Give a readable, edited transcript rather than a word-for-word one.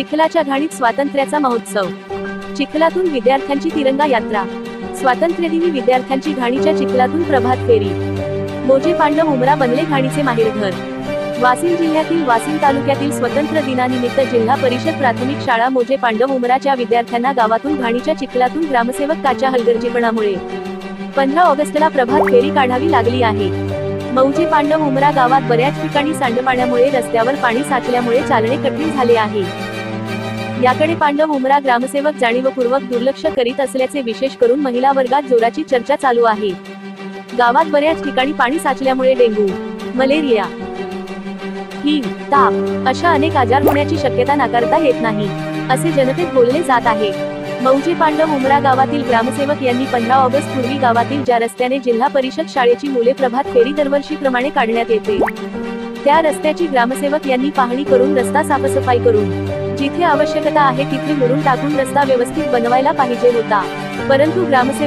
चिखलाच्या घाणीत स्वातंत्र्याचा महोत्सव। चिखलातून विद्यार्थ्यांची तिरंगा यात्रा। स्वातंत्र्यदिनी विद्यार्थ्यांची घाणीच्या चिखलातून प्रभात फेरी। मोजे पांडव उमरा बनले घाणीचे माहेरघर। वाशिम जिल्ह्यातील वाशिम तालुक्यातील स्वतंत्र दिनानिमित्त जिल्हा परिषद प्राथमिक शाळा मोजे पांडव उमराच्या विद्यार्थ्यांना गावातून घाणीच्या चिखलातून ग्रामसेवक काच्या हलगर्जीपणामुळे 15 ऑगस्टला प्रभात फेरी काढावी लागली आहे। मौजे पांडव उमरा गावात बऱ्याच ठिकाणी सांडपाण्यामुळे रस्त्यावर पाणी साचल्यामुळे चालणे कठीण झाले आहे। याकडे पांडव उमरा ग्रामसेवक जाणीवपूर्वक दुर्लक्ष करीत असल्याचे विशेष करून महिला वर्गात जोराची चर्चा चालू आहे। गावात बऱ्याच ठिकाणी पाणी साचल्यामुळे डेंग्यू, मलेरिया, HIV, ताप अशा अनेक आजार होण्याची शक्यता नाकारता येत नाही, असे जनतेत बोलले जात आहे। मौजे पांडव उमरा गावातील ग्रामसेवक यांनी 15 ऑगस्ट पूर्वी गावातील ज्या रस्त्याने जिल्हा परिषद शाळेची मुले प्रभात फेरी दरवर्षीप्रमाणे काढण्यात येते, त्या रस्त्याची ग्रामसेवक यांनी पाहणी करून रस्ता साफसफाई करून जिथे आवश्यकता आहे तिथे मुरुम टाकून रस्ता व्यवस्थित बनवायला पाहिजे होता, परंतु ग्रामसेवक